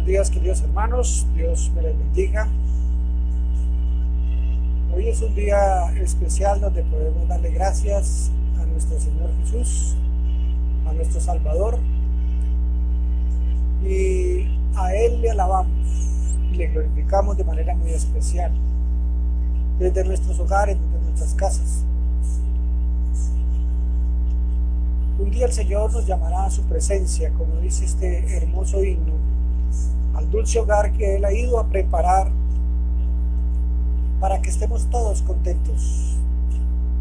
Buenos días, queridos hermanos, Dios me les bendiga. Hoy es un día especial donde podemos darle gracias a nuestro Señor Jesús, a nuestro Salvador, y a Él le alabamos y le glorificamos de manera muy especial, desde nuestros hogares, desde nuestras casas. Un día el Señor nos llamará a su presencia, como dice este hermoso himno, al dulce hogar que Él ha ido a preparar para que estemos todos contentos,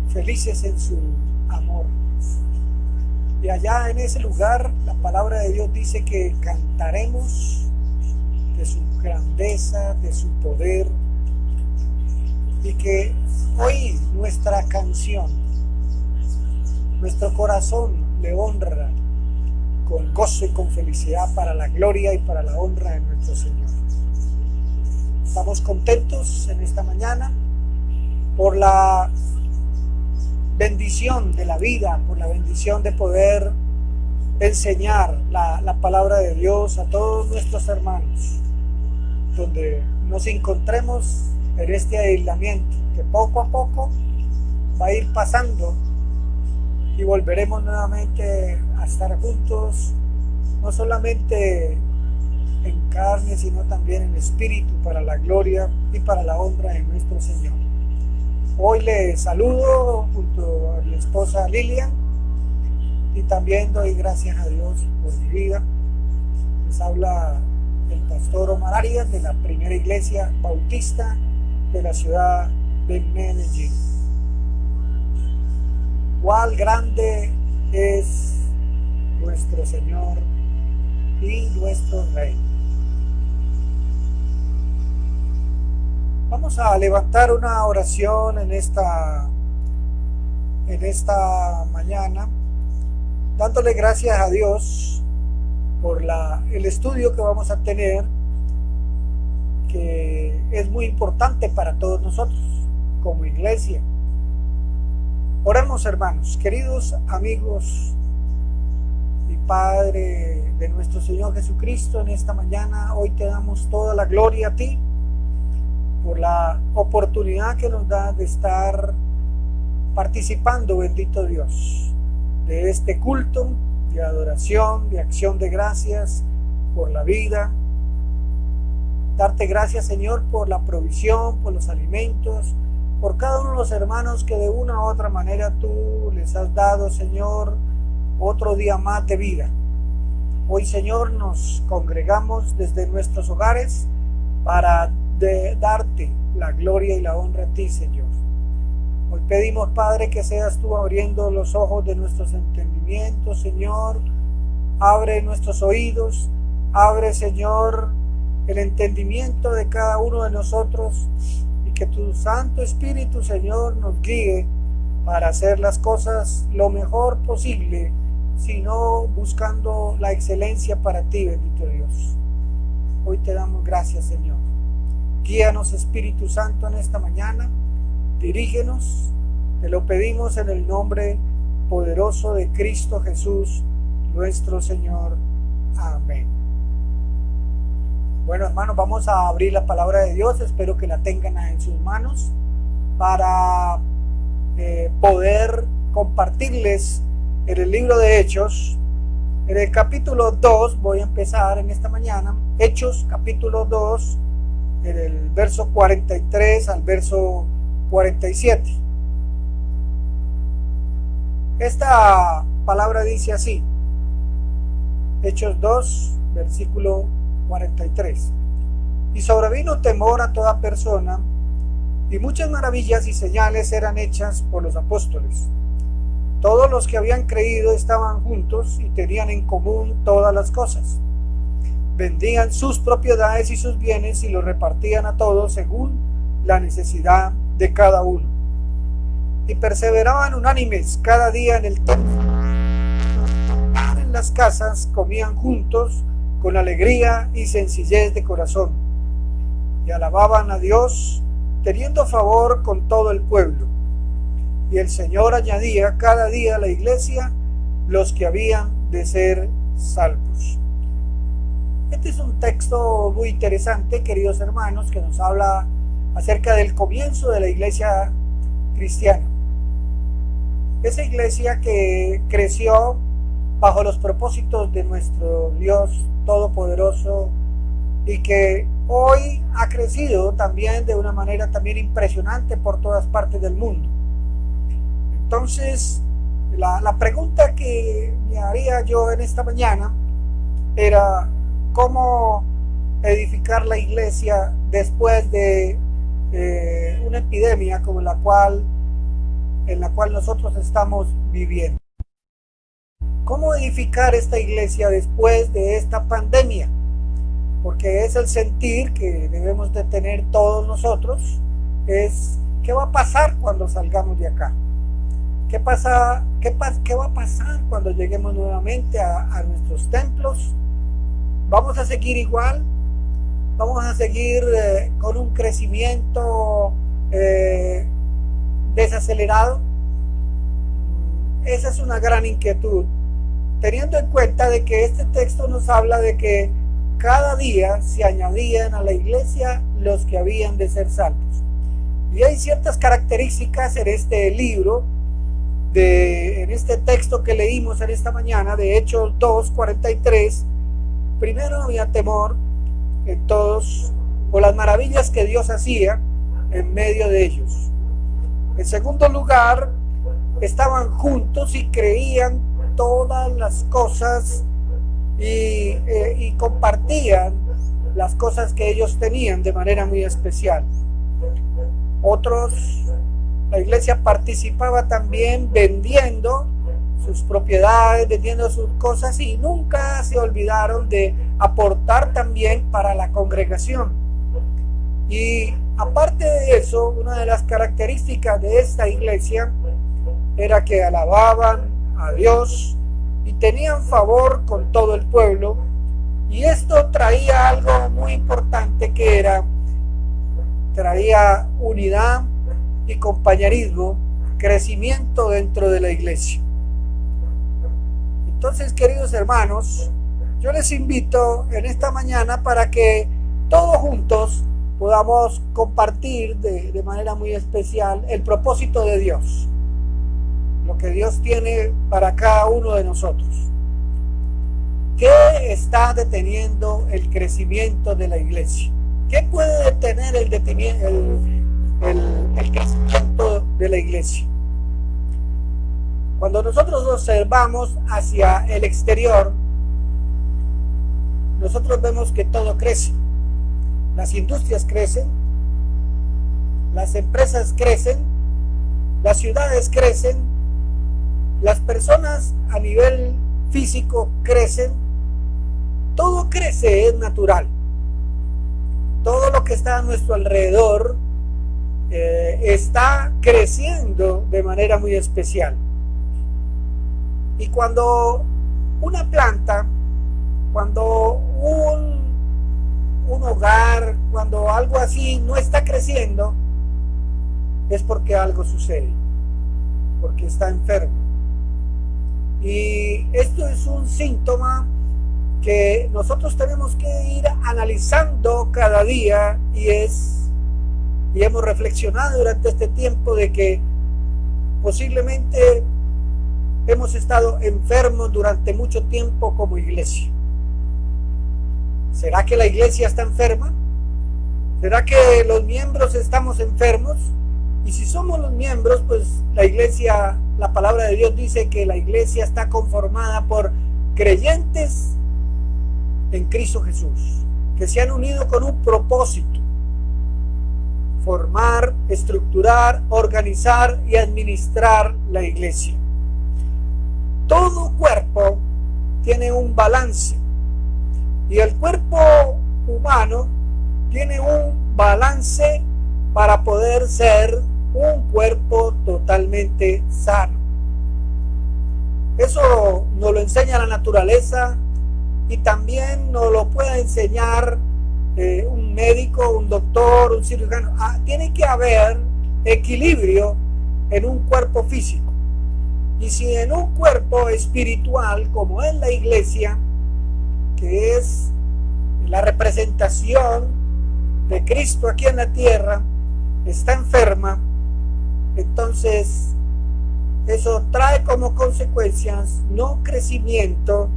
felices en su amor. Y allá en ese lugar la palabra de Dios dice que cantaremos de su grandeza, de su poder, y que hoy nuestra canción, nuestro corazón le honra con gozo y con felicidad para la gloria y para la honra de nuestro Señor. Estamos contentos en esta mañana por la bendición de la vida, por la bendición de poder enseñar la palabra de Dios a todos nuestros hermanos, donde nos encontremos en este aislamiento que poco a poco va a ir pasando y volveremos nuevamente a estar juntos, no solamente en carne, sino también en espíritu, para la gloria y para la honra de nuestro Señor. Hoy le saludo junto a mi esposa Lilian y también doy gracias a Dios por mi vida. Les habla el pastor Omar Arias de la primera iglesia bautista de la ciudad de Medellín. Cuál grande es nuestro Señor y nuestro Rey. Vamos a levantar una oración en esta mañana, dándole gracias a Dios por el estudio que vamos a tener, que es muy importante para todos nosotros como iglesia. Oremos, hermanos, queridos amigos y Padre de nuestro Señor Jesucristo. En esta mañana, hoy te damos toda la gloria a ti por la oportunidad que nos da de estar participando, bendito Dios, de este culto de adoración, de acción de gracias por la vida. Darte gracias, Señor, por la provisión, por los alimentos, por cada uno de los hermanos que de una u otra manera tú les has dado, Señor, otro día más de vida. Hoy, Señor, nos congregamos desde nuestros hogares para darte la gloria y la honra a ti, Señor. Hoy pedimos, Padre, que seas tú abriendo los ojos de nuestros entendimientos, Señor. Abre nuestros oídos, abre, Señor, el entendimiento de cada uno de nosotros, y que tu Santo Espíritu, Señor, nos guíe para hacer las cosas lo mejor posible, sino buscando la excelencia para ti, bendito Dios. Hoy te damos gracias, Señor. Guíanos, Espíritu Santo, en esta mañana. Dirígenos, te lo pedimos en el nombre poderoso de Cristo Jesús, nuestro Señor. Amén. Bueno, hermanos, vamos a abrir la palabra de Dios. Espero que la tengan en sus manos para poder compartirles en el libro de Hechos, en el capítulo 2. Voy a empezar en esta mañana. Hechos, capítulo 2, en el verso 43 al verso 47. Esta palabra dice así: Hechos 2, versículo 43. Y sobrevino temor a toda persona, y muchas maravillas y señales eran hechas por los apóstoles. Todos los que habían creído estaban juntos y tenían en común todas las cosas. Vendían sus propiedades y sus bienes y los repartían a todos según la necesidad de cada uno. Y perseveraban unánimes cada día en el templo. En las casas comían juntos con alegría y sencillez de corazón, y alababan a Dios, teniendo favor con todo el pueblo. Y el Señor añadía cada día a la iglesia los que habían de ser salvos. Este es un texto muy interesante, queridos hermanos, que nos habla acerca del comienzo de la iglesia cristiana. Esa iglesia que creció bajo los propósitos de nuestro Dios Todopoderoso y que hoy ha crecido también de una manera también impresionante por todas partes del mundo. Entonces, la pregunta que me haría yo en esta mañana era cómo edificar la iglesia después de una epidemia como en la cual nosotros estamos viviendo. ¿Cómo edificar esta iglesia después de esta pandemia? Porque es el sentir que debemos de tener todos nosotros, es ¿qué va a pasar cuando salgamos de acá? ¿Qué va a pasar cuando lleguemos nuevamente a nuestros templos? ¿Vamos a seguir igual? ¿Vamos a seguir con un crecimiento desacelerado? Esa es una gran inquietud, teniendo en cuenta de que este texto nos habla de que cada día se añadían a la iglesia los que habían de ser salvos. Y hay ciertas características en este libro, en este texto que leímos en esta mañana, de Hechos 2:43. Primero había temor en todos por las maravillas que Dios hacía en medio de ellos. En segundo lugar, estaban juntos y creían todas las cosas y compartían las cosas que ellos tenían de manera muy especial. Otros, la iglesia participaba también vendiendo sus propiedades, vendiendo sus cosas, y nunca se olvidaron de aportar también para la congregación. Y aparte de eso, una de las características de esta iglesia era que alababan a Dios y tenían favor con todo el pueblo, y esto traía algo muy importante, que traía unidad y compañerismo, crecimiento dentro de la iglesia. Entonces, queridos hermanos, yo les invito en esta mañana para que todos juntos podamos compartir de manera muy especial el propósito de Dios, lo que Dios tiene para cada uno de nosotros. ¿Qué está deteniendo el crecimiento de la iglesia? ¿Qué puede detener el crecimiento de la iglesia? Cuando nosotros observamos hacia el exterior, nosotros vemos que todo crece. Las industrias crecen, las empresas crecen, las ciudades crecen, las personas a nivel físico crecen, todo crece, es natural. Todo lo que está a nuestro alrededor está creciendo de manera muy especial. Y cuando una planta, cuando un hogar, cuando algo así no está creciendo, es porque algo sucede, porque está enfermo. Y esto es un síntoma que nosotros tenemos que ir analizando cada día, y hemos reflexionado durante este tiempo de que posiblemente hemos estado enfermos durante mucho tiempo como iglesia. ¿Será que la iglesia está enferma? ¿Será que los miembros estamos enfermos? Y si somos los miembros, pues la iglesia, la palabra de Dios dice que la iglesia está conformada por creyentes en Cristo Jesús, que se han unido con un propósito: formar, estructurar, organizar y administrar la iglesia. Todo cuerpo tiene un balance, y el cuerpo humano tiene un balance para poder ser un cuerpo totalmente sano. Eso nos lo enseña la naturaleza, y también nos lo puede enseñar un médico, un doctor, un cirujano. Tiene que haber equilibrio en un cuerpo físico. Y si en un cuerpo espiritual, como es la iglesia, que es la representación de Cristo aquí en la tierra está enferma, entonces eso trae como consecuencias no crecimiento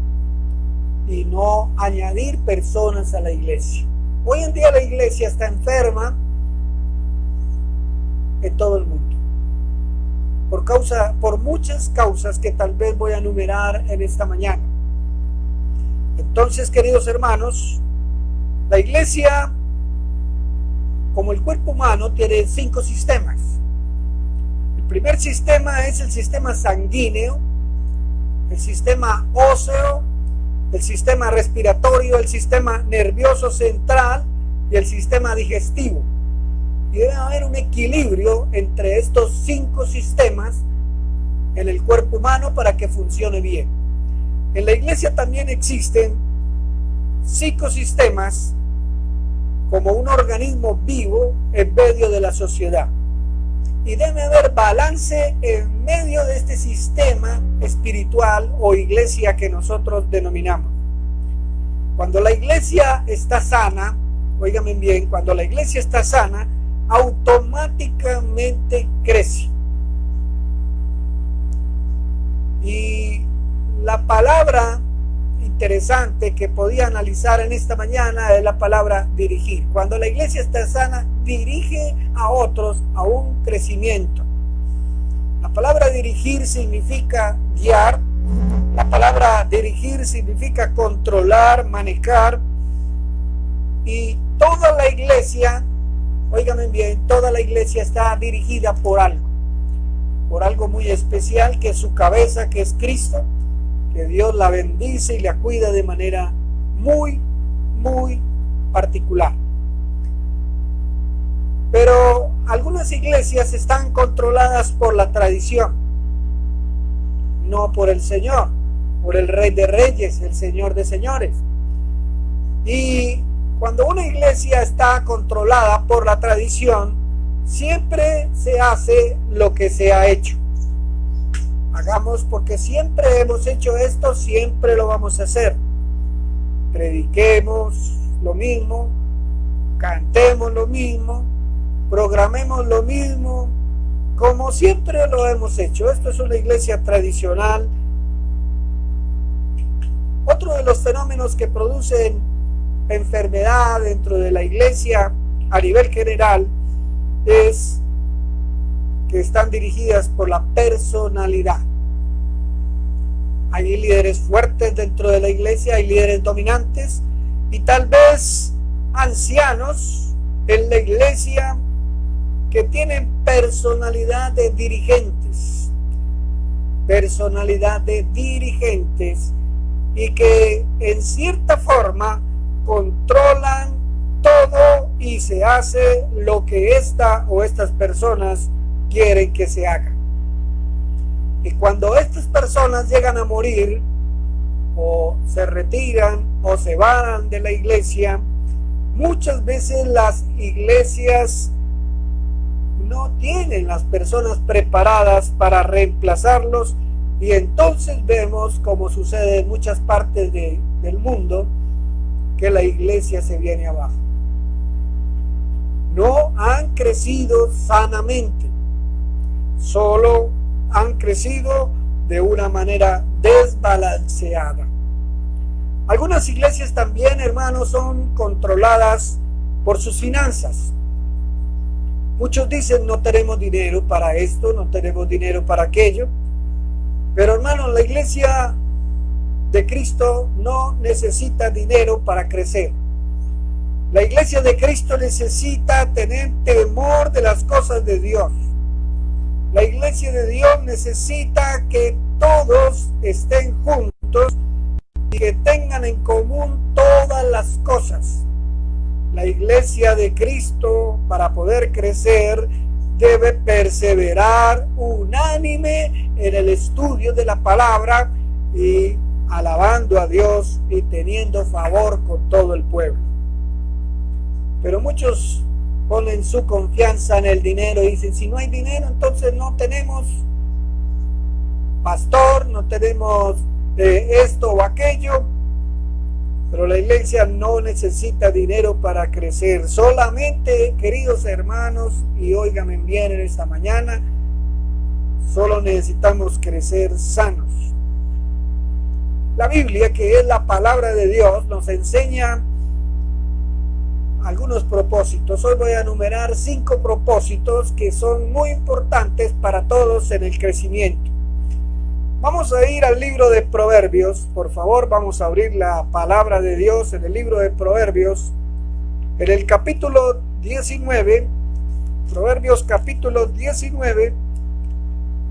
y no añadir personas a la iglesia. Hoy en día la iglesia está enferma en todo el mundo, por muchas causas que tal vez voy a enumerar en esta mañana. Entonces, queridos hermanos, la iglesia, como el cuerpo humano, tiene 5 sistemas. El primer sistema es el sistema sanguíneo, el sistema óseo, el sistema respiratorio, el sistema nervioso central y el sistema digestivo. Y debe haber un equilibrio entre estos 5 sistemas en el cuerpo humano para que funcione bien. En la iglesia también existen 5 sistemas como un organismo vivo en medio de la sociedad. Y debe haber balance en medio de este sistema espiritual o iglesia que nosotros denominamos. Cuando la iglesia está sana, óigame bien, cuando la iglesia está sana, automáticamente crece. Y la palabra interesante que podía analizar en esta mañana es la palabra dirigir. Cuando la iglesia está sana, dirige a otros a un crecimiento. La palabra dirigir significa guiar. La palabra dirigir significa controlar, manejar. Y toda la iglesia, óigame bien, toda la iglesia está dirigida por algo muy especial, que es su cabeza, que es Cristo, que Dios la bendice y la cuida de manera muy, muy particular. Pero algunas iglesias están controladas por la tradición, no por el Señor, por el Rey de Reyes, el Señor de Señores. Y cuando una iglesia está controlada por la tradición, siempre se hace lo que se ha hecho. Hagamos porque siempre hemos hecho esto, siempre lo vamos a hacer. Prediquemos lo mismo, cantemos lo mismo, programemos lo mismo, como siempre lo hemos hecho. Esto es una iglesia tradicional. Otro de los fenómenos que producen enfermedad dentro de la iglesia a nivel general es que están dirigidas por la personalidad. Hay líderes fuertes dentro de la iglesia, hay líderes dominantes y tal vez ancianos en la iglesia que tienen personalidad de dirigentes y que en cierta forma controlan todo y se hace lo que esta o estas personas quieren que se haga. Y cuando estas personas llegan a morir o se retiran o se van de la iglesia, muchas veces las iglesias no tienen las personas preparadas para reemplazarlos, y entonces vemos, como sucede en muchas partes del mundo, que la iglesia se viene abajo. No han crecido sanamente, solo han crecido de una manera desbalanceada. Algunas iglesias también, hermanos, son controladas por sus finanzas. Muchos dicen: no tenemos dinero para esto, no tenemos dinero para aquello. Pero, hermanos, la iglesia de Cristo no necesita dinero para crecer. La iglesia de Cristo necesita tener temor de las cosas de Dios. La iglesia de Dios necesita que todos estén juntos y que tengan en común todas las cosas. La iglesia de Cristo, para poder crecer, debe perseverar unánime en el estudio de la palabra y alabando a Dios y teniendo favor con todo el pueblo. Pero muchos ponen su confianza en el dinero y dicen: si no hay dinero, entonces no tenemos pastor, no tenemos esto o aquello. Pero la iglesia no necesita dinero para crecer. Solamente, queridos hermanos, y óigame bien en esta mañana, solo necesitamos crecer sanos. La Biblia, que es la palabra de Dios, nos enseña algunos propósitos. Hoy voy a enumerar 5 propósitos que son muy importantes para todos en el crecimiento. Vamos a ir al libro de Proverbios. Por favor, vamos a abrir la palabra de Dios en el libro de Proverbios, en el capítulo 19, Proverbios capítulo 19,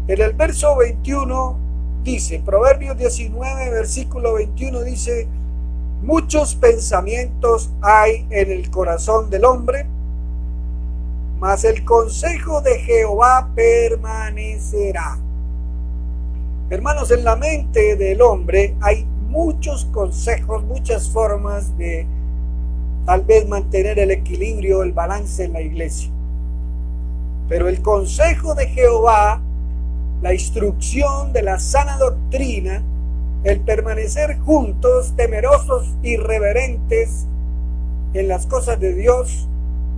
en el verso 21 dice, Proverbios 19, versículo 21 dice: muchos pensamientos hay en el corazón del hombre, mas el consejo de Jehová permanecerá. Hermanos, en la mente del hombre hay muchos consejos, muchas formas de tal vez mantener el equilibrio, el balance en la iglesia. Pero el consejo de Jehová, la instrucción de la sana doctrina, el permanecer juntos, temerosos y reverentes en las cosas de Dios,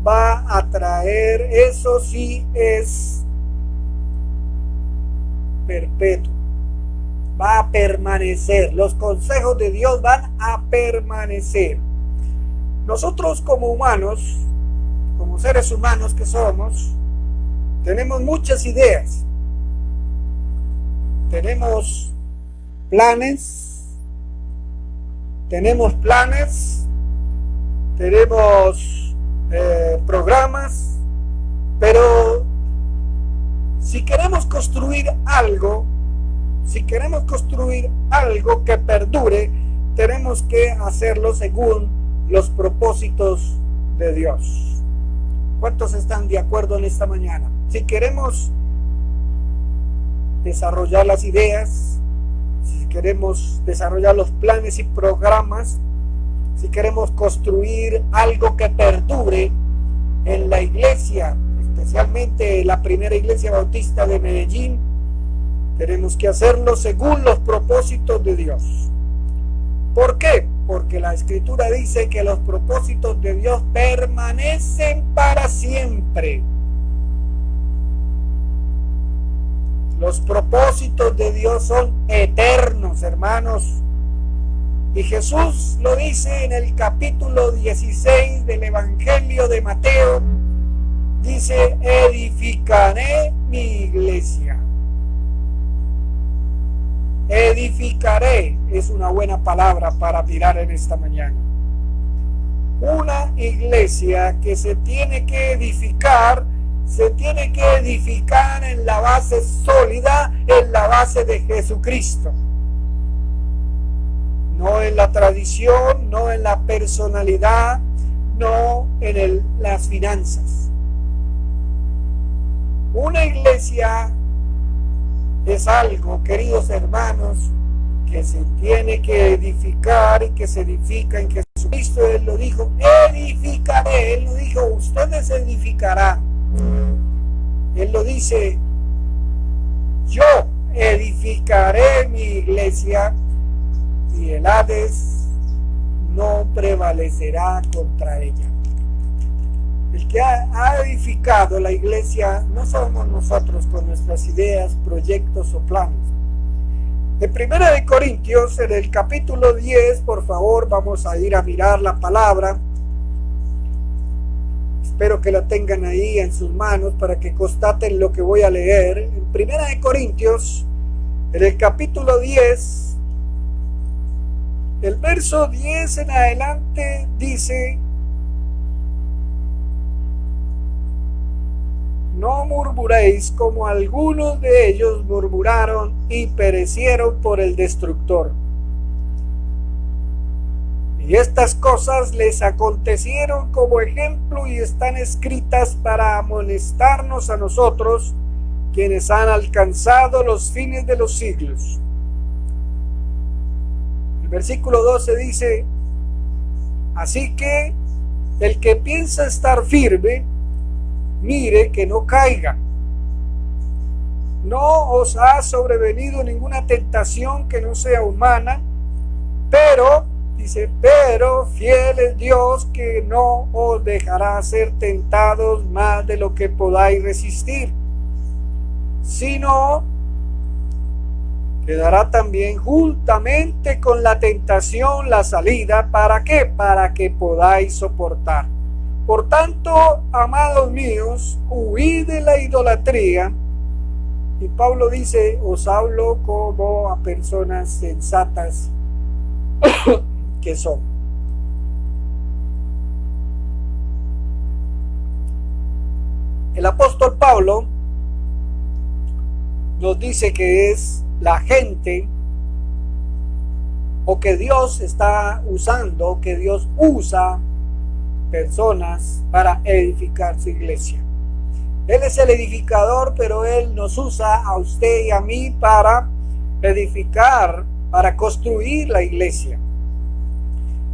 va a traer, eso sí es perpetuo. Va a permanecer. Los consejos de Dios van a permanecer. Nosotros como humanos, como seres humanos que somos, tenemos muchas ideas. Tenemos planes, tenemos programas, pero si queremos construir algo, que perdure, tenemos que hacerlo según los propósitos de Dios. ¿Cuántos están de acuerdo en esta mañana? Si queremos desarrollar las ideas, si queremos desarrollar los planes y programas, si queremos construir algo que perdure en la iglesia, especialmente la primera iglesia bautista de Medellín, tenemos que hacerlo según los propósitos de Dios. ¿Por qué? Porque la Escritura dice que los propósitos de Dios permanecen para siempre. Los propósitos de Dios son eternos, hermanos. Y Jesús lo dice en el capítulo 16 del Evangelio de Mateo. Dice: edificaré mi iglesia. Edificaré es una buena palabra para mirar en esta mañana. Una iglesia que se tiene que edificar en la base sólida, en la base de Jesucristo. No en la tradición, no en la personalidad, no en las finanzas. Una iglesia es algo, queridos hermanos, que se tiene que edificar y que se edifica en Jesucristo. Él lo dijo: edificaré. Él no dijo: ustedes edificarán. Él lo dice: yo edificaré mi iglesia y el Hades no prevalecerá contra ella. El que ha edificado la iglesia no somos nosotros con nuestras ideas, proyectos o planes. En 1 Corintios, en el capítulo 10, por favor, vamos a ir a mirar la palabra. Espero que la tengan ahí en sus manos para que constaten lo que voy a leer. En 1 Corintios, en el capítulo 10, el verso 10 en adelante dice: no murmuréis como algunos de ellos murmuraron y perecieron por el destructor. Y estas cosas les acontecieron como ejemplo y están escritas para amonestarnos a nosotros, quienes han alcanzado los fines de los siglos. El versículo 12 dice: así que el que piensa estar firme, mire que no caiga. No os ha sobrevenido ninguna tentación que no sea humana, pero Dice, pero fiel es Dios que no os dejará ser tentados más de lo que podáis resistir, sino que dará también juntamente con la tentación la salida. ¿Para qué? Para que podáis soportar. Por tanto, amados míos, huid de la idolatría. Y Pablo dice, os hablo como a personas sensatas que son. El apóstol Pablo nos dice que es la gente, o que Dios está usando, que Dios usa personas para edificar su iglesia. Él es el edificador, pero Él nos usa a usted y a mí para edificar, para construir la iglesia.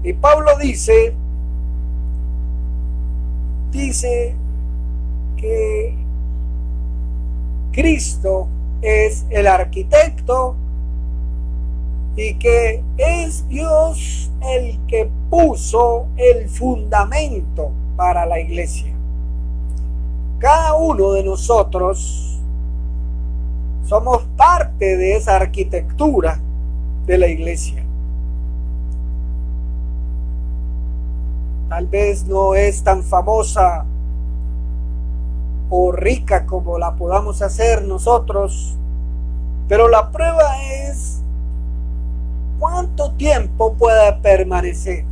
Y Pablo dice que Cristo es el arquitecto y que es Dios el que puso el fundamento para la iglesia. Cada uno de nosotros somos parte de esa arquitectura de la iglesia. Tal vez no es tan famosa o rica como la podamos hacer nosotros, pero la prueba es cuánto tiempo puede permanecer.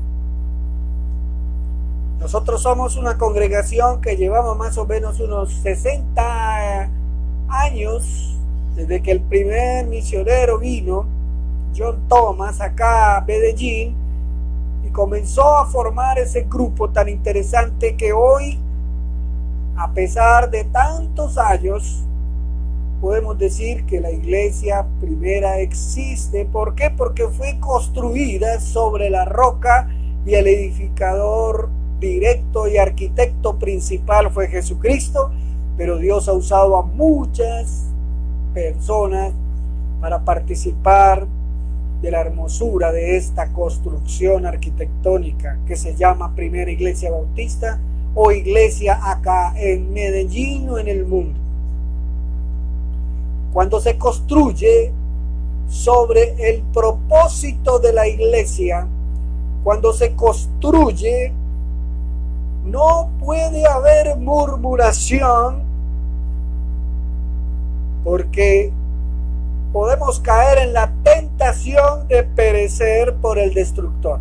Nosotros somos una congregación que llevamos más o menos unos 60 años desde que el primer misionero vino, John Thomas, acá a Medellín, y comenzó a formar ese grupo tan interesante que hoy, a pesar de tantos años, podemos decir que la iglesia primera existe. ¿Por qué? Porque fue construida sobre la roca y el edificador directo y arquitecto principal fue Jesucristo, pero Dios ha usado a muchas personas para participar de la hermosura de esta construcción arquitectónica que se llama Primera Iglesia Bautista o iglesia acá en Medellín o en el mundo. Cuando se construye sobre el propósito de la iglesia, cuando se construye, no puede haber murmuración, porque podemos caer en la tentación de perecer por el destructor.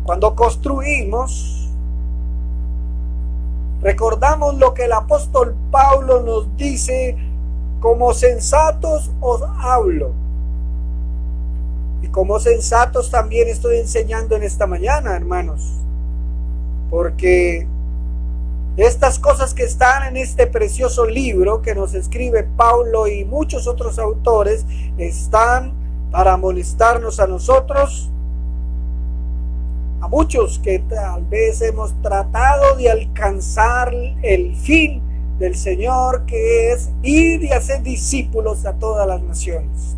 Cuando construimos, recordamos lo que el apóstol Pablo nos dice: como sensatos os hablo. Y como sensatos también estoy enseñando en esta mañana, hermanos, porque estas cosas que están en este precioso libro que nos escribe Pablo y muchos otros autores están para amonestarnos a nosotros, a muchos que tal vez hemos tratado de alcanzar el fin del Señor, que es ir y hacer discípulos a todas las naciones.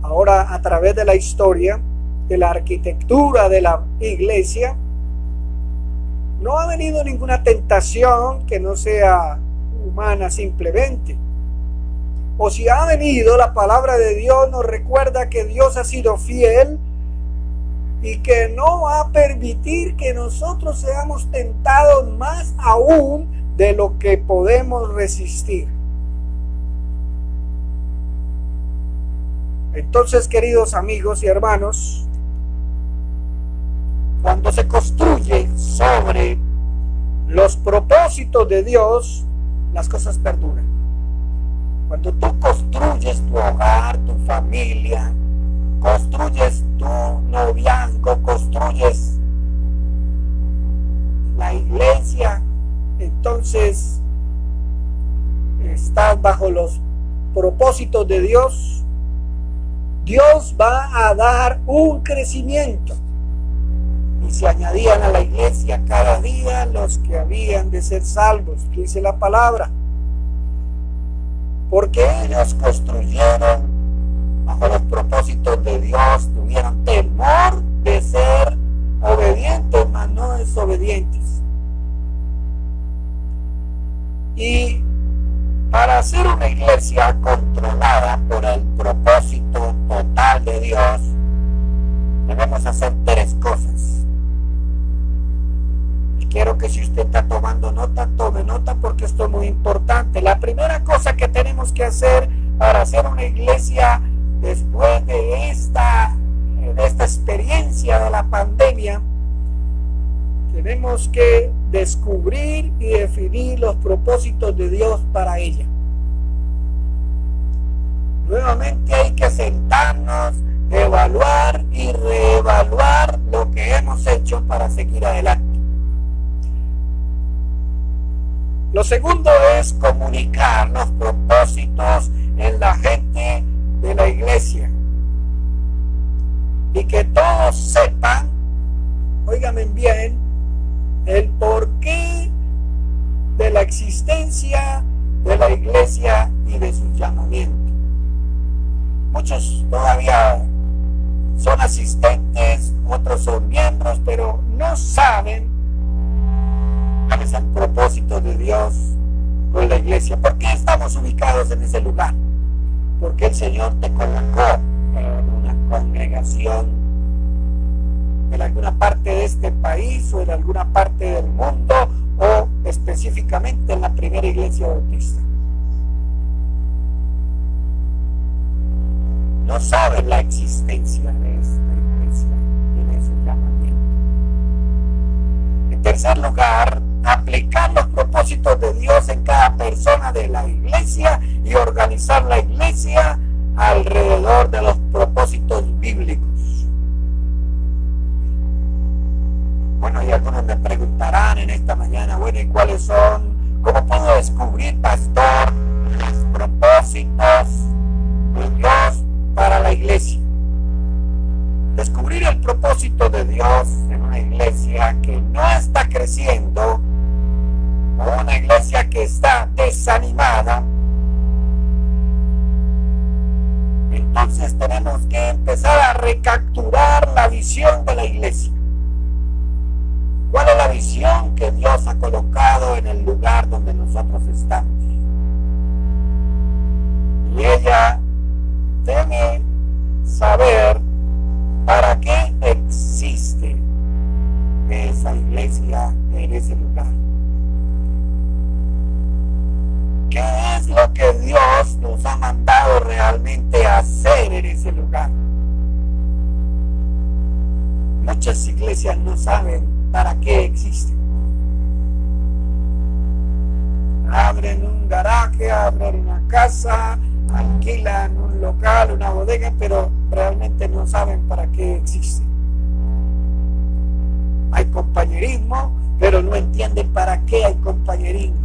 Ahora, a través de la historia, de la arquitectura de la iglesia, no ha venido ninguna tentación que no sea humana simplemente. O si ha venido, la palabra de Dios nos recuerda que Dios ha sido fiel y que no va a permitir que nosotros seamos tentados más aún de lo que podemos resistir. Entonces, queridos amigos y hermanos, cuando se construye sobre los propósitos de Dios, las cosas perduran. Cuando tú construyes tu hogar, tu familia, construyes tu noviazgo, construyes la iglesia, entonces estás bajo los propósitos de Dios. Dios va a dar un crecimiento. Y se añadían a la iglesia cada día los que habían de ser salvos, dice la palabra. Porque ellos construyeron bajo bajo los propósitos de Dios tuvieron temor de ser obedientes, mas no desobedientes. Y para ser una iglesia controlada por el propósito total de Dios, debemos hacer 3 cosas. Y quiero que si usted está tomando nota, tome nota porque esto es muy importante. La primera cosa que tenemos que hacer para hacer una iglesia después de esta experiencia de la pandemia, tenemos que descubrir y definir los propósitos de Dios para ella. Nuevamente hay que sentarnos, evaluar y reevaluar lo que hemos hecho para seguir adelante. Lo segundo es comunicar los propósitos en la gente de la iglesia y que todos sepan, óigame bien, el porqué de la existencia de la iglesia y de su llamamiento. Muchos todavía son asistentes, otros son miembros, pero no saben cuál es el propósito de Dios con la iglesia. ¿Por qué estamos ubicados en ese lugar? Porque el Señor te colocó en una congregación en alguna parte de este país o en alguna parte del mundo o específicamente en la primera iglesia bautista. No saben la existencia de esta iglesia y de su llamamiento. En tercer lugar, aplicar los propósitos de Dios en cada persona de la iglesia y organizar la iglesia alrededor de los propósitos bíblicos. Bueno, y algunos me preguntarán en esta mañana, bueno, ¿y cuáles son? ¿Cómo puedo descubrir, pastor, los propósitos de Dios para la iglesia? Descubrir el propósito de Dios en una iglesia que no está creciendo o una iglesia que está desanimada. Entonces tenemos que empezar a recapturar la visión de la iglesia. ¿Cuál es la visión que Dios ha colocado en el lugar donde nosotros estamos? Y ella debe saber para qué existe esa iglesia en ese lugar. ¿Qué es lo que Dios nos ha mandado realmente a hacer en ese lugar? Muchas iglesias no saben para qué existen. Abren un garaje, abren una casa, alquilan un local, una bodega, pero realmente no saben para qué existen. Hay compañerismo, pero no entienden para qué hay compañerismo.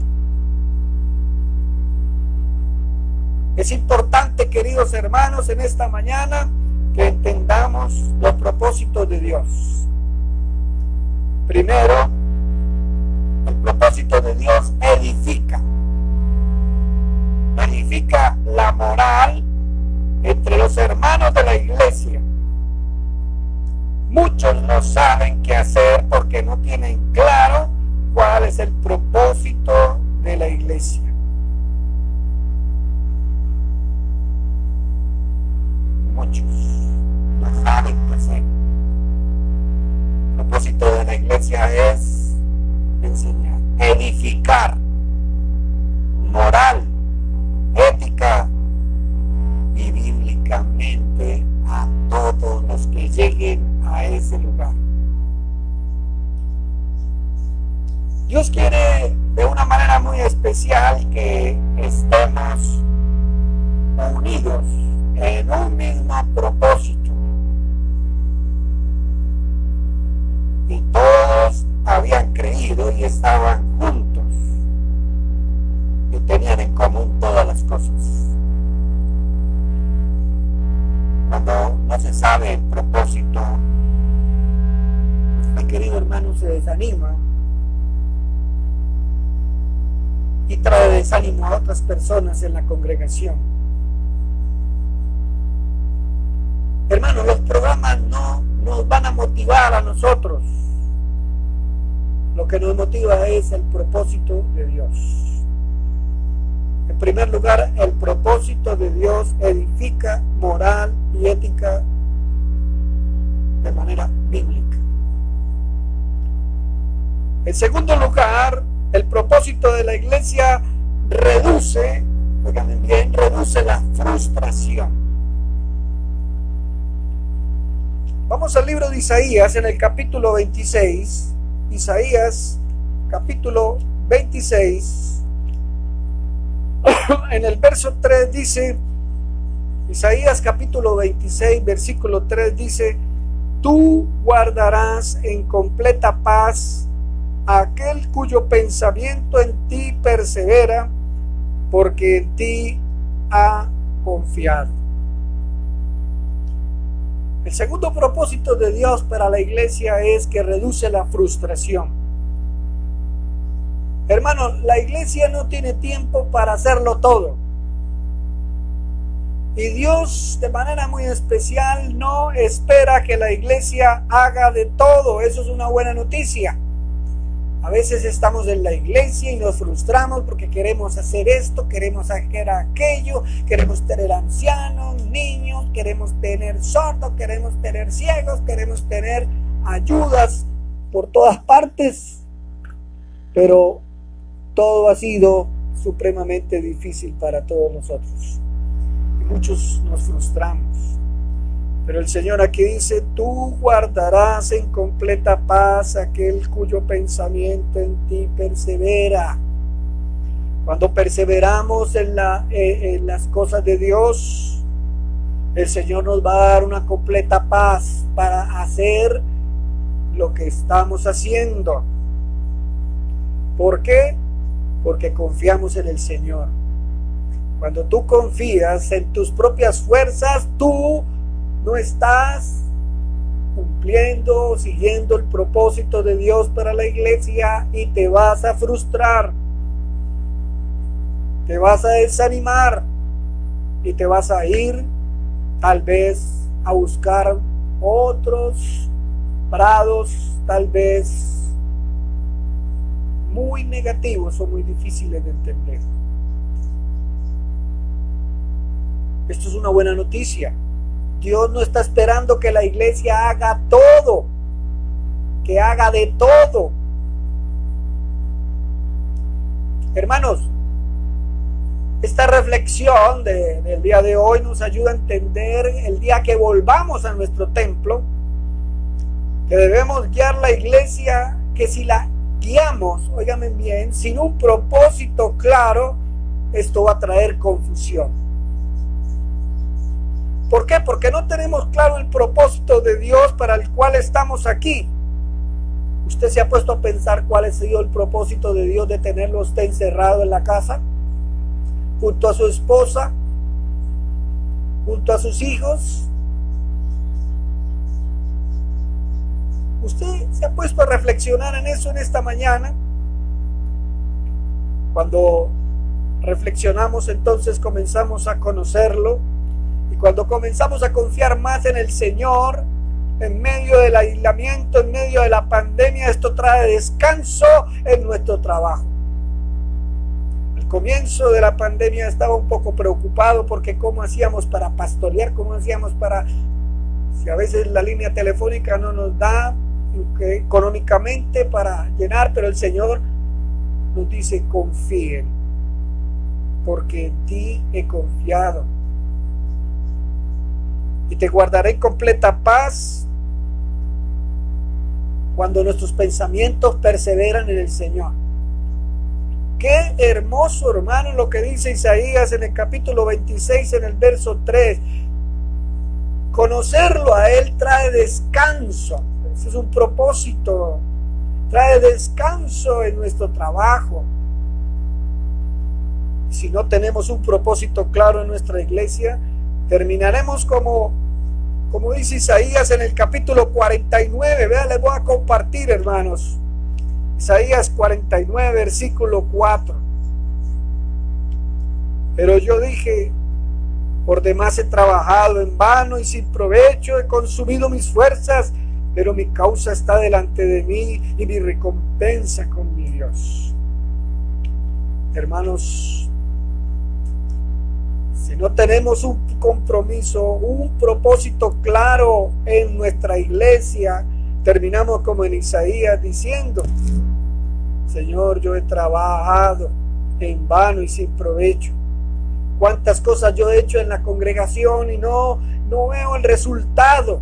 Es importante, queridos hermanos, en esta mañana que entendamos los propósitos de Dios. Primero, el propósito de Dios edifica la moral entre los hermanos de la iglesia. Muchos no saben qué hacer porque no tienen claro cuál es el propósito de la iglesia. Muchos no saben qué hacer. El propósito de la iglesia es enseñar, edificar, moral, ética y bíblicamente a todos los que lleguen a ese lugar. Dios quiere de una manera muy especial que estemos unidos en un mismo propósito. Y todos habían creído y estaban juntos y tenían en común todas las cosas. Cuando no se sabe el propósito, mi querido hermano se desanima y trae desánimo a otras personas en la congregación. Hermanos, los programas no nos van a motivar a nosotros. Lo que nos motiva es el propósito de Dios. En primer lugar, el propósito de Dios edifica moral y ética de manera bíblica. En segundo lugar, el propósito de la iglesia reduce, oigan bien, reduce la frustración. Vamos al libro de Isaías en el capítulo 26. Isaías capítulo 26. En el verso 3 dice, Isaías capítulo 26, versículo 3 dice: tú guardarás en completa paz a aquel cuyo pensamiento en ti persevera, porque en ti ha confiado. El segundo propósito de Dios para la iglesia es que reduce la frustración. Hermanos, la iglesia no tiene tiempo para hacerlo todo. Y Dios, de manera muy especial, no espera que la iglesia haga de todo. Eso es una buena noticia. A veces estamos en la iglesia y nos frustramos porque queremos hacer esto, queremos hacer aquello, queremos tener ancianos, niños, queremos tener sordos, queremos tener ciegos, queremos tener ayudas por todas partes, pero todo ha sido supremamente difícil para todos nosotros. Y muchos nos frustramos. Pero el Señor aquí dice: tú guardarás en completa paz aquel cuyo pensamiento en ti persevera. Cuando perseveramos en las cosas de Dios, el Señor nos va a dar una completa paz para hacer lo que estamos haciendo. ¿Por qué? Porque confiamos en el Señor. Cuando tú confías en tus propias fuerzas, tú no estás cumpliendo, siguiendo el propósito de Dios para la iglesia y te vas a frustrar, te vas a desanimar y te vas a ir tal vez a buscar otros prados, tal vez muy negativos o muy difíciles de entender. Esto es una buena noticia. Dios no está esperando que la iglesia haga todo, que haga de todo. Hermanos, esta reflexión del día de hoy nos ayuda a entender el día que volvamos a nuestro templo, que debemos guiar la iglesia, que si la guiamos, óigame bien, sin un propósito claro, esto va a traer confusión. ¿Por qué? Porque no tenemos claro el propósito de Dios para el cual estamos aquí. ¿Usted se ha puesto a pensar cuál ha sido el propósito de Dios de tenerlo usted encerrado en la casa? Junto a su esposa, junto a sus hijos. ¿Usted se ha puesto a reflexionar en eso en esta mañana? Cuando reflexionamos, entonces comenzamos a conocerlo. Y cuando comenzamos a confiar más en el Señor, en medio del aislamiento, en medio de la pandemia, esto trae descanso en nuestro trabajo. Al comienzo de la pandemia estaba un poco preocupado porque cómo hacíamos para pastorear, cómo hacíamos para, si a veces la línea telefónica no nos da económicamente para llenar, pero el Señor nos dice: confíen, porque en ti he confiado. Y te guardaré en completa paz cuando nuestros pensamientos perseveran en el Señor. Qué hermoso, hermano, lo que dice Isaías en el capítulo 26, en el verso 3. Conocerlo a Él trae descanso. Ese es un propósito. Trae descanso en nuestro trabajo. Si no tenemos un propósito claro en nuestra iglesia, terminaremos como dice Isaías en el capítulo 49. Vean, les voy a compartir, hermanos. Isaías 49, versículo 4. Pero yo dije, Por demás he trabajado en vano y sin provecho, he consumido mis fuerzas, pero mi causa está delante de mí y mi recompensa con mi Dios. Hermanos, si no tenemos un compromiso, un propósito claro en nuestra iglesia, terminamos como en Isaías diciendo: Señor, yo he trabajado en vano y sin provecho. Cuántas cosas yo he hecho en la congregación y no veo el resultado.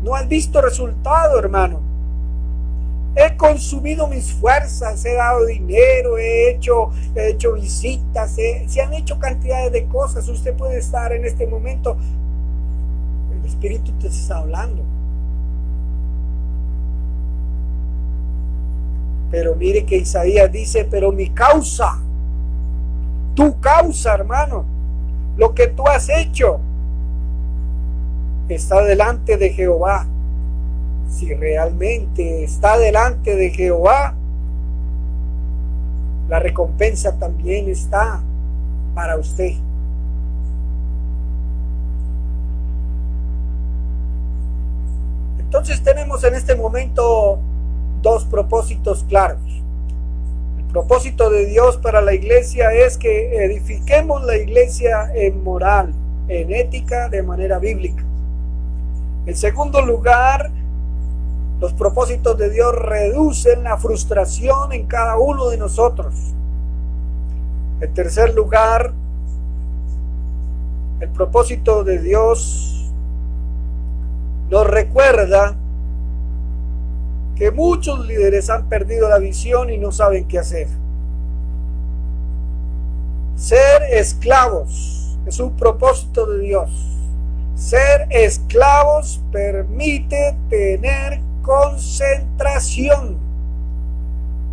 No has visto resultado, hermano. He consumido mis fuerzas, he dado dinero, he hecho visitas, se han hecho cantidades de cosas. Usted puede estar en este momento, el Espíritu te está hablando. Pero mire que Isaías dice: pero mi causa, tu causa, hermano, lo que tú has hecho, está delante de Jehová. Si realmente está delante de Jehová, la recompensa también está para usted. Entonces tenemos en este momento dos propósitos claros. El propósito de Dios para la iglesia es que edifiquemos la iglesia en moral, en ética, de manera bíblica. En segundo lugar, los propósitos de Dios reducen la frustración en cada uno de nosotros. En tercer lugar, el propósito de Dios nos recuerda que muchos líderes han perdido la visión y no saben qué hacer. Ser esclavos es un propósito de Dios. Ser esclavos permite tener concentración.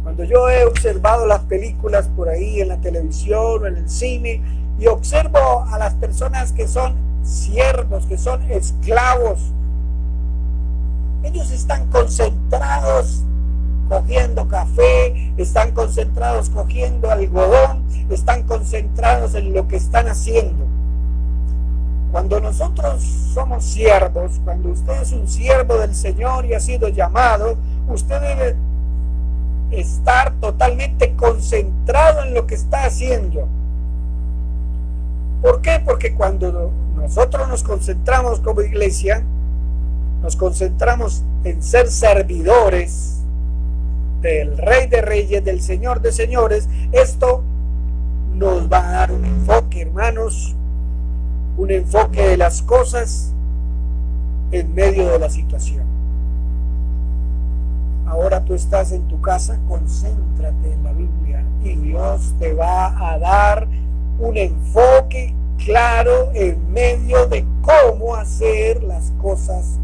Cuando yo he observado las películas por ahí en la televisión o en el cine y observo a las personas que son siervos, que son esclavos, ellos están concentrados cogiendo café, están concentrados cogiendo algodón, están concentrados en lo que están haciendo. Cuando nosotros somos siervos, cuando usted es un siervo del Señor y ha sido llamado, usted debe estar totalmente concentrado en lo que está haciendo. ¿Por qué? Porque cuando nosotros nos concentramos como iglesia, nos concentramos en ser servidores del Rey de Reyes, del Señor de Señores, esto nos va a dar un enfoque, hermanos, un enfoque de las cosas en medio de la situación. Ahora tú estás en tu casa, concéntrate en la Biblia y Dios te va a dar un enfoque claro en medio de cómo hacer las cosas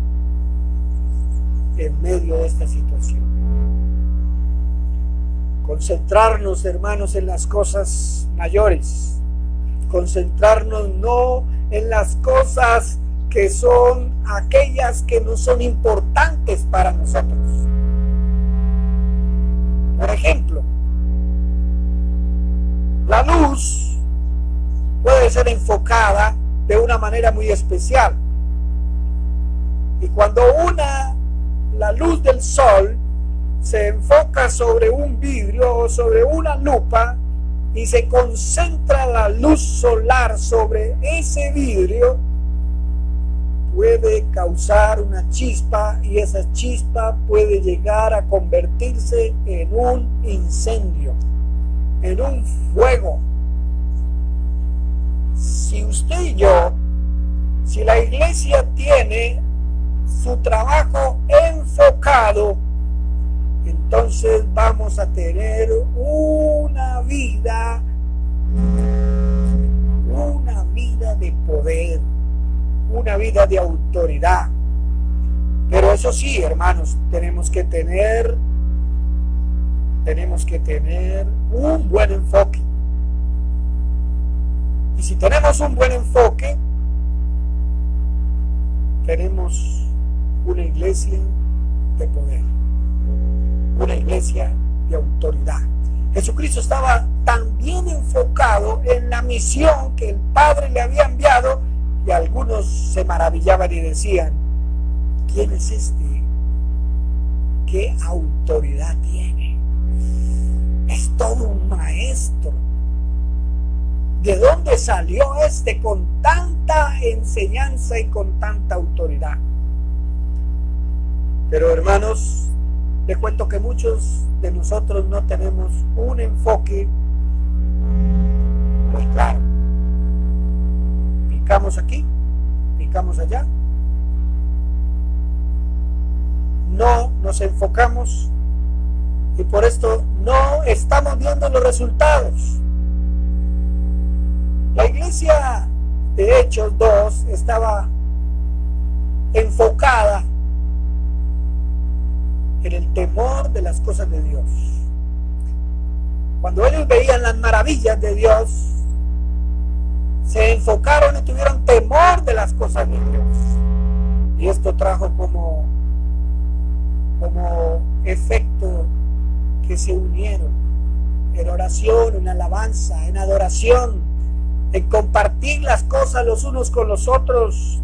en medio de esta situación. Concentrarnos, hermanos, en las cosas mayores. Concentrarnos no en las cosas que son aquellas que no son importantes para nosotros. Por ejemplo, la luz puede ser enfocada de una manera muy especial. Y cuando la luz del sol se enfoca sobre un vidrio o sobre una lupa y se concentra la luz solar sobre ese vidrio, puede causar una chispa y esa chispa puede llegar a convertirse en un incendio, en un fuego. Si usted y yo, si la iglesia tiene su trabajo enfocado, entonces vamos a tener una vida de poder, una vida de autoridad. Pero eso sí, hermanos, tenemos que tener un buen enfoque. Y si tenemos un buen enfoque, tenemos una iglesia de poder, una iglesia de autoridad. Jesucristo estaba tan bien enfocado en la misión que el Padre le había enviado, y algunos se maravillaban y decían: ¿quién es este? ¿Qué autoridad tiene? Es todo un maestro. ¿De dónde salió este con tanta enseñanza y con tanta autoridad? Pero hermanos, les cuento que muchos de nosotros no tenemos un enfoque muy claro. Picamos aquí, picamos allá. No nos enfocamos y por esto no estamos viendo los resultados. La iglesia de Hechos 2 estaba enfocada en el temor de las cosas de Dios. Cuando ellos veían las maravillas de Dios, se enfocaron y tuvieron temor de las cosas de Dios. Y esto trajo como efecto que se unieron en oración, en alabanza, en adoración, en compartir las cosas los unos con los otros.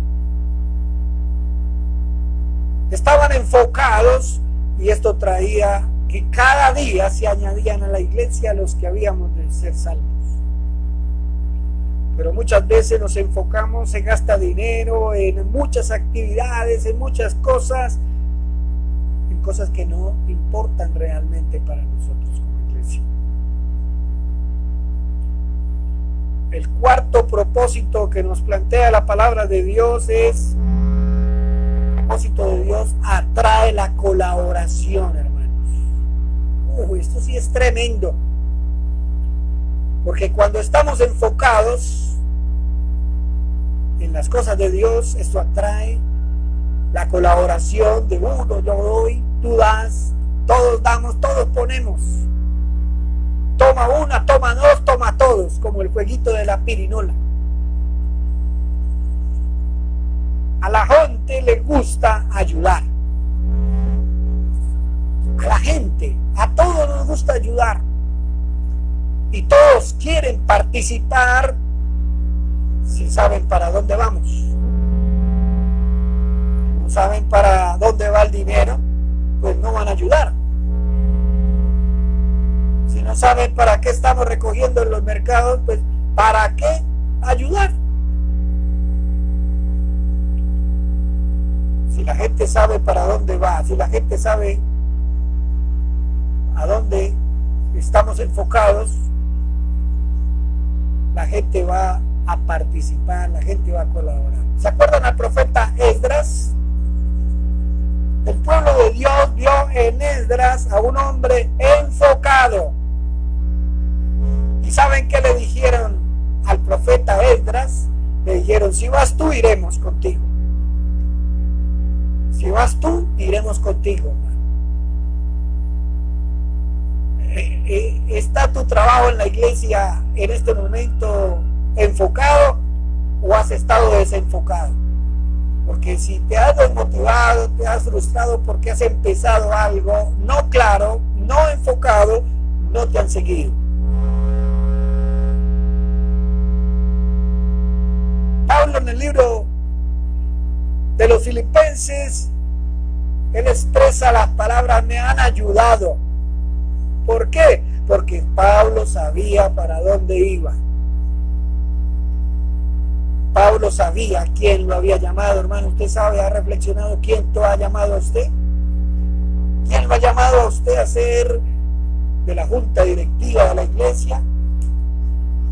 Estaban enfocados, y esto traía que cada día se añadían a la iglesia los que habíamos de ser salvos. Pero muchas veces nos enfocamos, se gasta dinero en muchas actividades, en muchas cosas, en cosas que no importan realmente para nosotros como iglesia. El cuarto propósito que nos plantea la palabra de Dios es: el propósito de Dios atrae la colaboración, hermanos. Esto sí es tremendo, porque cuando estamos enfocados en las cosas de Dios, esto atrae la colaboración de uno. Yo doy, tú das, todos damos, todos ponemos. Toma una, toma dos, toma todos, como el jueguito de la pirinola. A la gente le gusta ayudar. A la gente, a todos nos gusta ayudar. Y todos quieren participar si saben para dónde vamos. No saben para dónde va el dinero, pues no van a ayudar. Si no saben para qué estamos recogiendo en los mercados, pues ¿para qué ayudar? Si la gente sabe para dónde va, si la gente sabe a dónde estamos enfocados, la gente va a participar, la gente va a colaborar. ¿Se acuerdan al profeta Esdras? El pueblo de Dios vio en Esdras a un hombre enfocado. ¿Y saben qué le dijeron al profeta Esdras? Le dijeron: si vas tú, iremos contigo. Si vas tú, iremos contigo, hermano. ¿Está tu trabajo en la iglesia en este momento enfocado o has estado desenfocado? Porque si te has desmotivado, te has frustrado porque has empezado algo no claro, no enfocado, no te han seguido. Pablo, en el libro de los Filipenses, él expresa las palabras: me han ayudado. ¿Por qué? Porque Pablo sabía para dónde iba. Pablo sabía quién lo había llamado. Hermano, usted sabe, ha reflexionado quién lo ha llamado a usted. ¿Quién lo ha llamado a usted a ser de la junta directiva de la iglesia?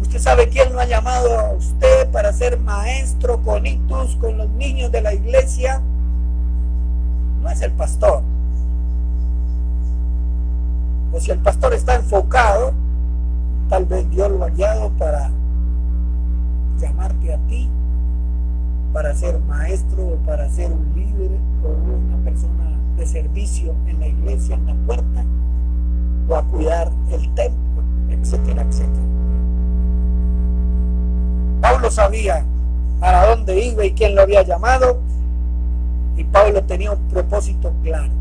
¿Usted sabe quién lo ha llamado a usted para ser maestro con itus con los niños de la iglesia? No es el pastor. O si el pastor está enfocado, tal vez Dios lo ha guiado para llamarte a ti, para ser maestro o para ser un líder o una persona de servicio en la iglesia, en la puerta, o a cuidar el templo, etcétera, etcétera. Pablo sabía para dónde iba y quién lo había llamado, y Pablo tenía un propósito claro.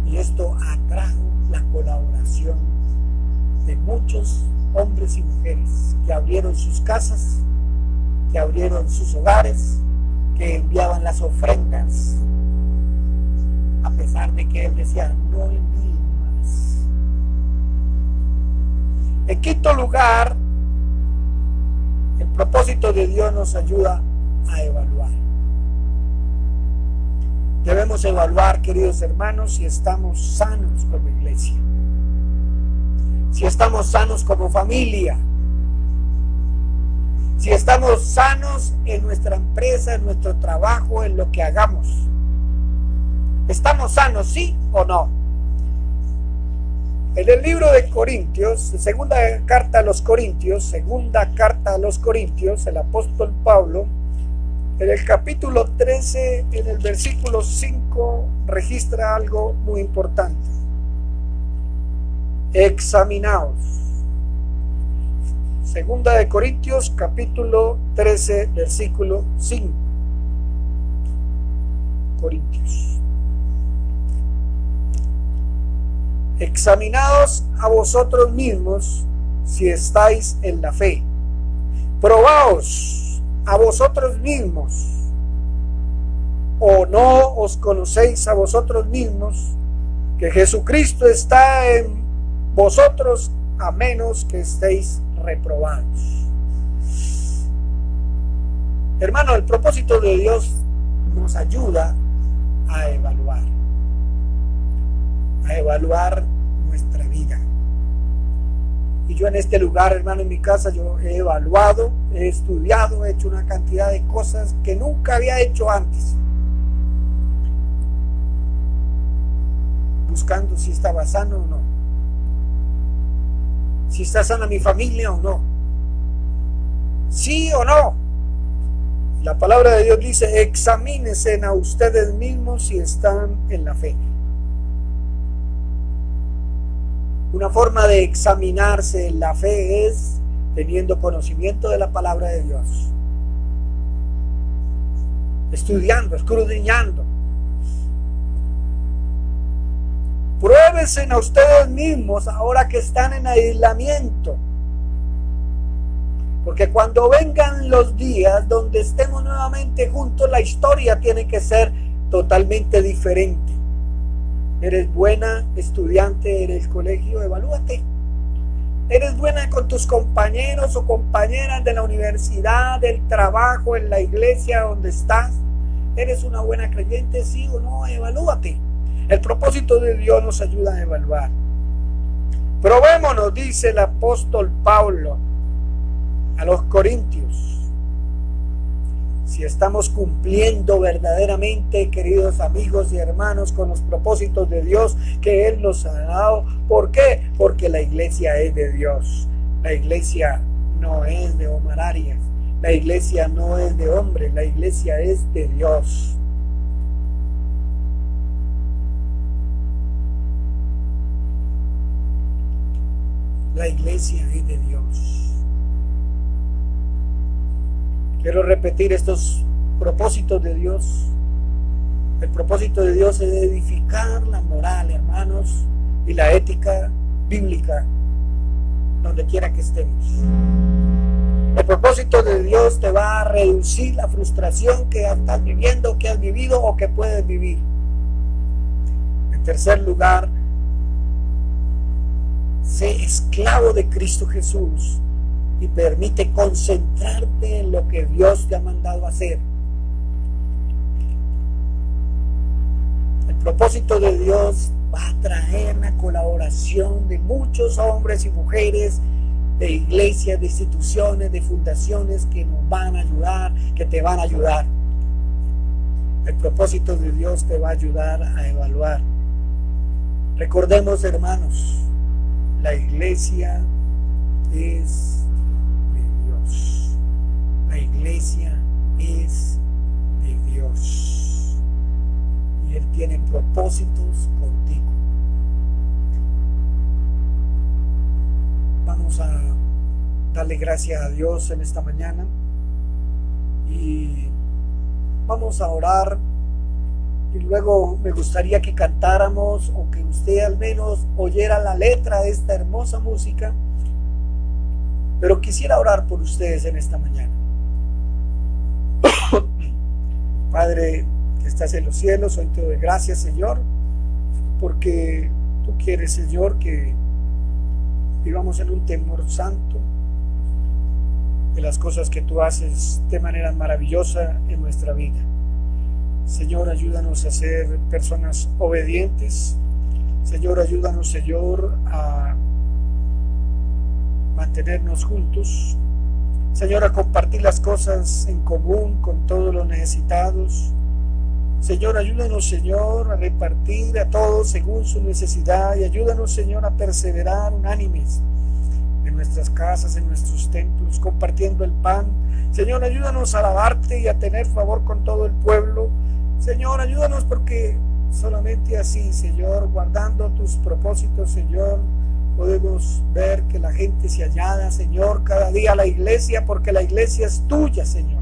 Y esto atrajo la colaboración de muchos hombres y mujeres que abrieron sus casas, que abrieron sus hogares, que enviaban las ofrendas, a pesar de que él decía, no envíen más. En quinto lugar, el propósito de Dios nos ayuda a evaluar. Debemos evaluar, queridos hermanos, si estamos sanos como iglesia, si estamos sanos como familia, si estamos sanos en nuestra empresa, en nuestro trabajo, en lo que hagamos. ¿Estamos sanos, sí o no? En el libro de Corintios, segunda carta a los Corintios, el apóstol Pablo, en el capítulo 13, en el versículo 5, registra algo muy importante. Examinaos. Segunda de Corintios, capítulo 13, versículo 5. Corintios. Examinaos a vosotros mismos si estáis en la fe. Probaos a vosotros mismos, o no os conocéis a vosotros mismos, que Jesucristo está en vosotros, a menos que estéis reprobados. Hermano, el propósito de Dios nos ayuda a evaluar nuestra vida. Y yo en este lugar, hermano, en mi casa, yo he evaluado, he estudiado, he hecho una cantidad de cosas que nunca había hecho antes, buscando si estaba sano o no, si está sana mi familia o no, sí o no. La palabra de Dios dice, examínense a ustedes mismos si están en la fe. Una forma de examinarse en la fe es teniendo conocimiento de la palabra de Dios, estudiando, escudriñando. Pruébense a ustedes mismos ahora que están en aislamiento, porque cuando vengan los días donde estemos nuevamente juntos, la historia tiene que ser totalmente diferente. ¿Eres buena estudiante en el colegio? Evalúate. ¿Eres buena con tus compañeros o compañeras de la universidad, del trabajo, en la iglesia donde estás? ¿Eres una buena creyente? ¿Sí o no? Evalúate. El propósito de Dios nos ayuda a evaluar. Probémonos, dice el apóstol Pablo a los Corintios, si estamos cumpliendo verdaderamente, queridos amigos y hermanos, con los propósitos de Dios que Él nos ha dado. ¿Por qué? Porque la iglesia es de Dios. La iglesia no es de Omar Arias. La iglesia no es de hombres. La iglesia es de Dios. La iglesia es de Dios. Quiero repetir estos propósitos de Dios. El propósito de Dios es edificar la moral, hermanos, y la ética bíblica, donde quiera que estemos. El propósito de Dios te va a reducir la frustración que estás viviendo, que has vivido o que puedes vivir. En tercer lugar, sé esclavo de Cristo Jesús y permite concentrarte en lo que Dios te ha mandado a hacer. El propósito de Dios va a traer la colaboración de muchos hombres y mujeres, de iglesias, de instituciones, de fundaciones que nos van a ayudar, que te van a ayudar. El propósito de Dios te va a ayudar a evaluar. Recordemos, hermanos, la iglesia es de Dios. La iglesia es de Dios. Y Él tiene propósitos contigo. Vamos a darle gracias a Dios en esta mañana y vamos a orar y luego me gustaría que cantáramos o que usted al menos oyera la letra de esta hermosa música, pero quisiera orar por ustedes en esta mañana. Padre que estás en los cielos, hoy te doy gracias, Señor, porque tú quieres, Señor, que vivamos en un temor santo de las cosas que tú haces de manera maravillosa en nuestra vida. Señor, ayúdanos a ser personas obedientes. Señor, ayúdanos, Señor, a mantenernos juntos. Señor, a compartir las cosas en común con todos los necesitados. Señor, ayúdanos, Señor, a repartir a todos según su necesidad, y ayúdanos, Señor, a perseverar unánimes en nuestras casas, en nuestros templos, compartiendo el pan. Señor, ayúdanos a alabarte y a tener favor con todo el pueblo. Señor, ayúdanos porque solamente así, Señor, guardando tus propósitos, Señor, podemos ver que la gente se añada, Señor, cada día a la iglesia, porque la iglesia es tuya, Señor.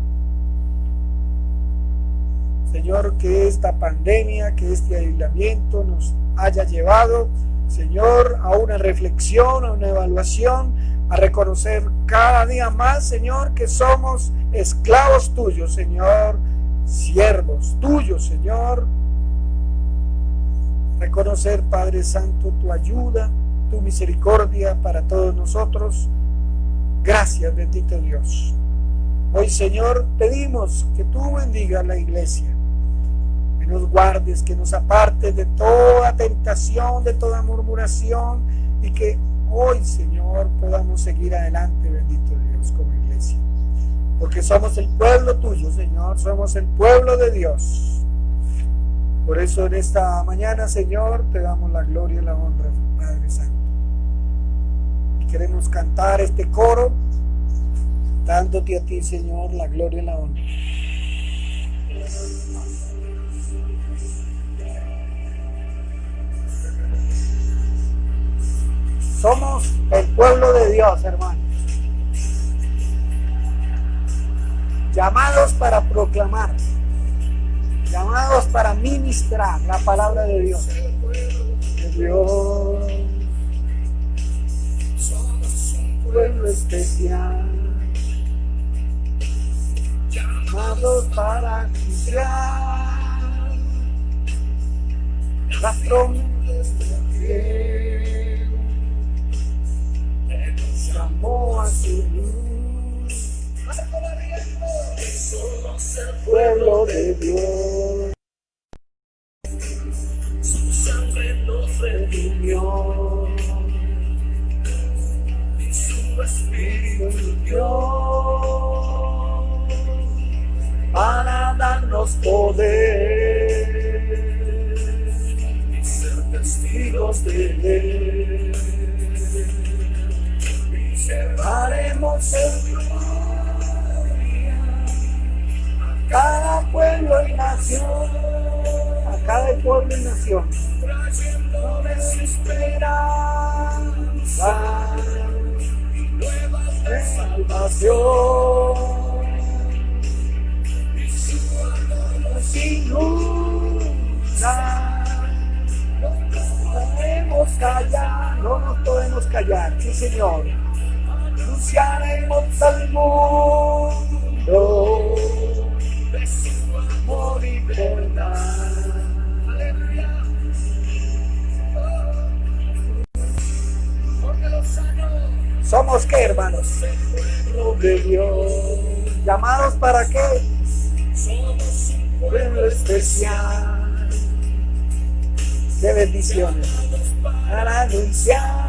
Señor, que esta pandemia, que este aislamiento nos haya llevado, Señor, a una reflexión, a una evaluación, a reconocer cada día más, Señor, que somos esclavos tuyos, Señor, siervos tuyos, Señor. Reconocer, Padre Santo, tu ayuda, tu misericordia para todos nosotros. Gracias, bendito Dios. Hoy, Señor, pedimos que tú bendigas la iglesia, que nos guardes, que nos apartes de toda tentación, de toda murmuración, y que hoy, Señor, podamos seguir adelante, bendito Dios, como iglesia, porque somos el pueblo tuyo, Señor, somos el pueblo de Dios. Por eso en esta mañana, Señor, te damos la gloria y la honra, Padre Santo, y queremos cantar este coro dándote a ti, Señor, la gloria y la honra. Somos el pueblo de Dios, hermanos, llamados para proclamar, llamados para ministrar la palabra de Dios. Somos un pueblo especial, llamados para anunciar las promesas de Dios. Llamó a su luz, somos el pueblo de Dios, su sangre nos redimió, y su espíritu dio para darnos poder y ser testigos de él. Llevaremos en gloria a cada pueblo y nación, a cada pueblo y nación, trayéndoles su esperanza y nuevas de salvación, y su amor nos inunda. No podemos callar, no nos podemos callar, sí, Señor. Anunciaremos al mundo de su amor y verdad. Aleluya. Porque los años somos qué, hermanos, el pueblo de Dios. ¿Llamados para qué? Somos un pueblo especial. Qué bendiciones para anunciar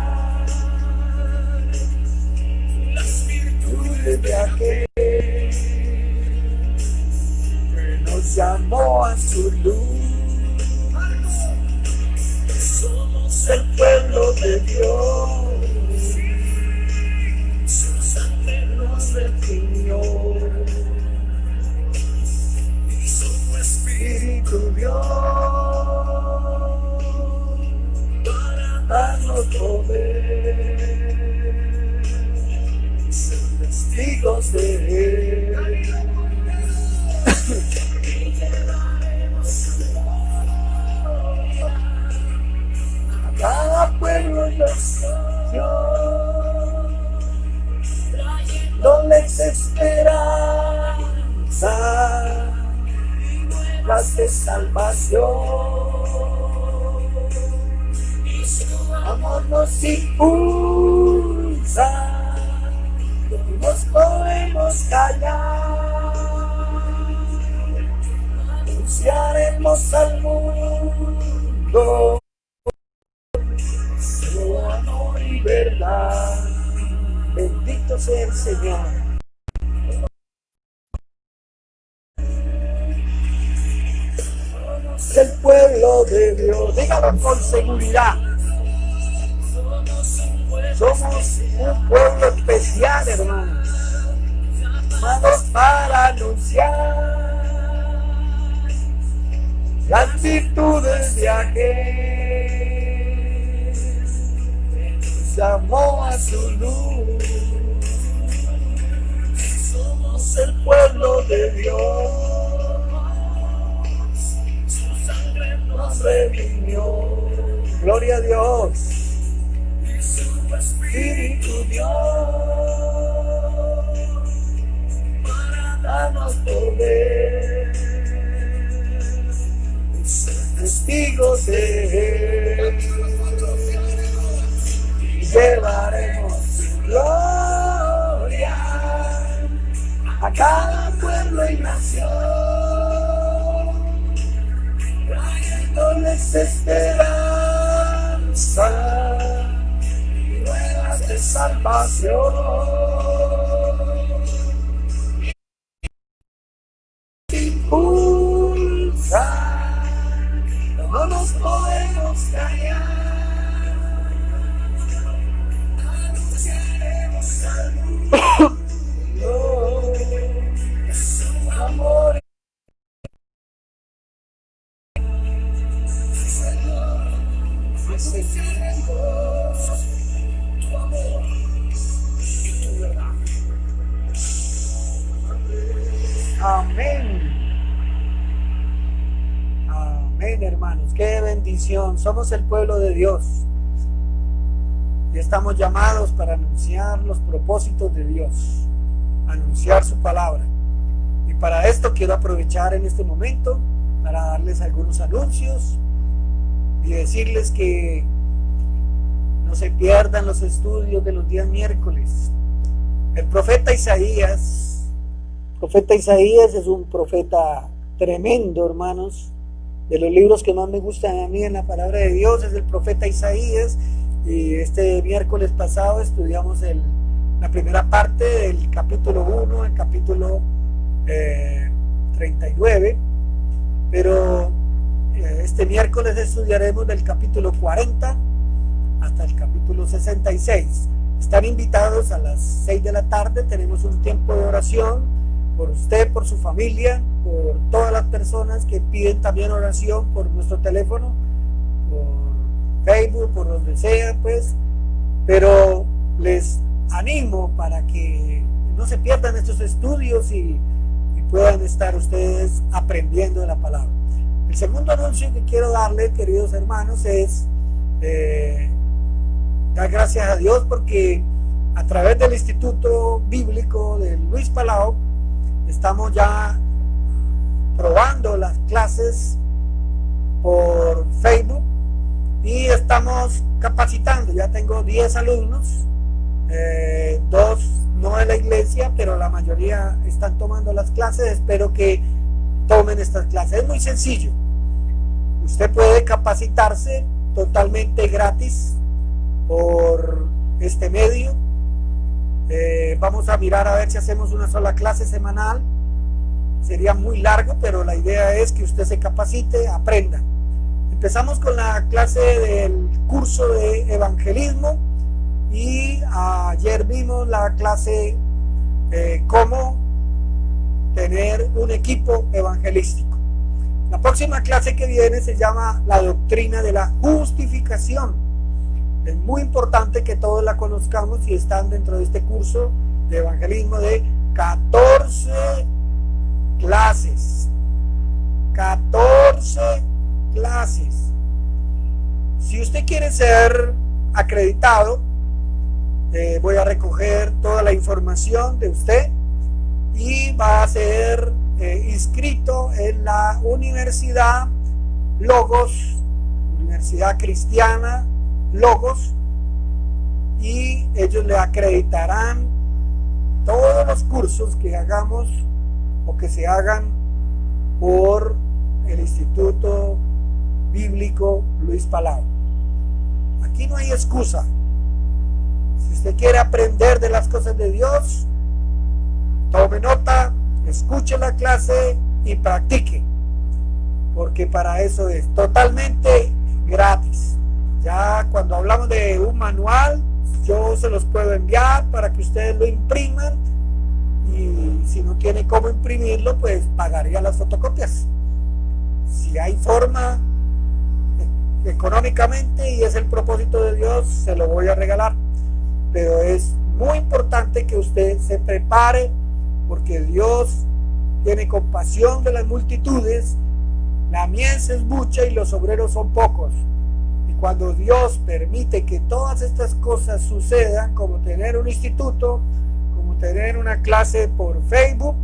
de aquel que nos llamó a su luz. Somos el pueblo de Dios, su sangre nos redimió y su espíritu dio para darnos poder. Testigos de él. dónles esperanza, las de salvación. Amor nos impulsa, no nos podemos callar, anunciaremos al mundo su amor y verdad. Bendito sea el Señor. Es el pueblo de Dios, dígalo con seguridad. Somos un pueblo especial, hermanos, llamados para anunciar las virtudes de aquel que nos llamó a su luz. Somos el pueblo de Dios, su sangre nos redimió. Gloria a Dios. Espíritu Dios, para darnos poder, ser testigos de Él, y llevaremos su gloria a cada pueblo y nación, trayéndoles esperanza, de salvación. Impulsa, no nos podemos callar, anunciaremos al mundo su amor. Amén. Amén, hermanos. Qué bendición. Somos el pueblo de Dios y estamos llamados para anunciar los propósitos de Dios, anunciar su palabra. Y para esto quiero aprovechar en este momento para darles algunos anuncios y decirles que no se pierdan los estudios de los días miércoles. El profeta Isaías es un profeta tremendo, hermanos. De los libros que más me gustan a mí en la palabra de Dios es el profeta Isaías. Y este miércoles pasado estudiamos la primera parte del capítulo 1, el capítulo 39. Pero este miércoles estudiaremos del capítulo 40 hasta el capítulo 66. Están invitados a las 6 de la tarde. Tenemos un tiempo de oración por usted, por su familia, por todas las personas que piden también oración por nuestro teléfono, por Facebook, por donde sea, pues. Pero les animo para que no se pierdan estos estudios y puedan estar ustedes aprendiendo de la palabra. El segundo anuncio que quiero darle, queridos hermanos, es dar gracias a Dios porque a través del Instituto Bíblico de Luis Palau estamos ya probando las clases por Facebook y estamos capacitando. Ya tengo 10 alumnos, 2 no de la iglesia, pero la mayoría están tomando las clases. Espero que tomen estas clases. Es muy sencillo. Usted puede capacitarse totalmente gratis por este medio. Vamos a mirar a ver si hacemos una sola clase semanal. Sería muy largo, pero la idea es que usted se capacite, aprenda. Empezamos con la clase del curso de evangelismo y ayer vimos la clase cómo tener un equipo evangelístico. La próxima clase que viene se llama la doctrina de la justificación. Es muy importante que todos la conozcamos y están dentro de este curso de evangelismo de 14 clases. 14 clases. Si usted quiere ser acreditado. Voy a recoger toda la información de usted y va a ser inscrito en la Universidad Logos, Universidad Cristiana Logos, y ellos le acreditarán todos los cursos que hagamos o que se hagan por el Instituto Bíblico Luis Palau. Aquí no hay excusa. Si usted quiere aprender de las cosas de Dios, tome nota, escuche la clase y practique, porque para eso es totalmente gratis. Ya cuando hablamos de un manual, yo se los puedo enviar para que ustedes lo impriman, y si no tiene cómo imprimirlo, pues pagaría las fotocopias. Si hay forma económicamente y es el propósito de Dios, se lo voy a regalar. Pero es muy importante que usted se prepare, porque Dios tiene compasión de las multitudes. La mies es mucha y los obreros son pocos. Y cuando Dios permite que todas estas cosas sucedan, como tener un instituto, como tener una clase por Facebook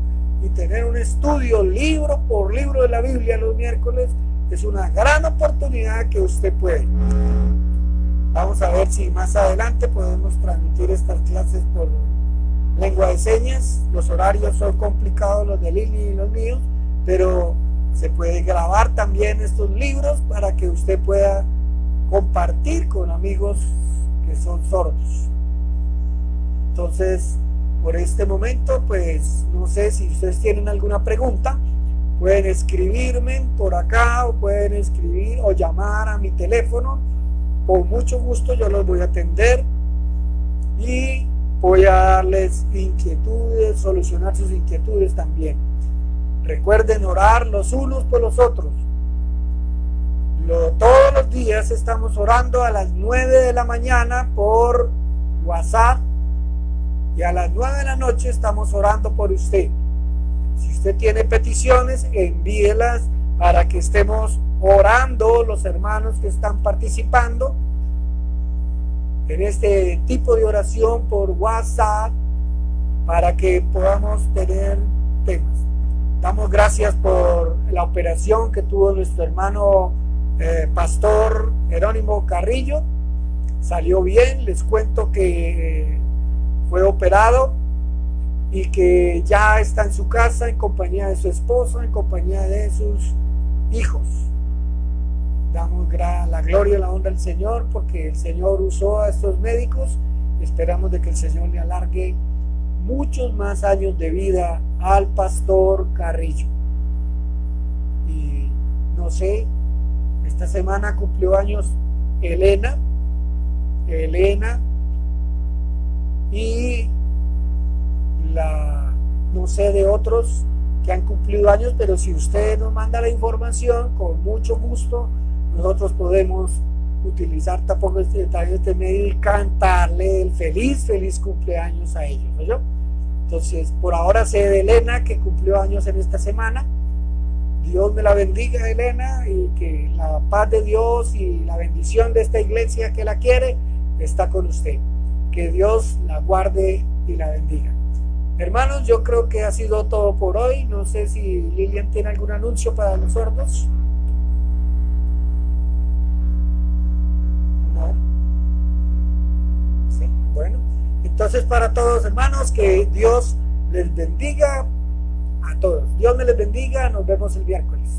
y tener un estudio libro por libro de la Biblia los miércoles, es una gran oportunidad que usted puede. Vamos a ver si más adelante podemos transmitir estas clases por lengua de señas. Los horarios son complicados, los de Lili y los míos, pero se puede grabar también estos libros para que usted pueda compartir con amigos que son sordos. Entonces, por este momento, pues no sé si ustedes tienen alguna pregunta, pueden escribirme por acá o pueden escribir o llamar a mi teléfono. Con mucho gusto yo los voy a atender y voy a darles inquietudes, solucionar sus inquietudes también. Recuerden orar los unos por los otros. Todos los días estamos orando a las 9 de la mañana por WhatsApp, y a las 9 de la noche estamos orando por usted. Si usted tiene peticiones, envíelas para que estemos orando los hermanos que están participando en este tipo de oración por WhatsApp, para que podamos tener temas. Damos gracias por la operación que tuvo nuestro hermano pastor Jerónimo Carrillo. Salió bien. Les cuento que fue operado y que ya está en su casa en compañía de su esposa, en compañía de sus hijos. Damos la gloria y la honra al Señor, porque el Señor usó a estos médicos. Esperamos de que el Señor le alargue muchos más años de vida al pastor Carrillo. Y no sé, esta semana cumplió años Elena y no sé de otros que han cumplido años, pero si usted nos manda la información, con mucho gusto nosotros podemos utilizar tampoco este medio y cantarle el feliz cumpleaños a ellos, ¿no? Entonces, por ahora sé de Elena, que cumplió años en esta semana. Dios me la bendiga, Elena, y que la paz de Dios y la bendición de esta iglesia que la quiere está con usted. Que Dios la guarde y la bendiga. Hermanos, yo creo que ha sido todo por hoy. No sé si Lilian tiene algún anuncio para los sordos. No. Sí, bueno. Entonces, para todos, hermanos, que Dios les bendiga a todos. Dios me les bendiga. Nos vemos el miércoles.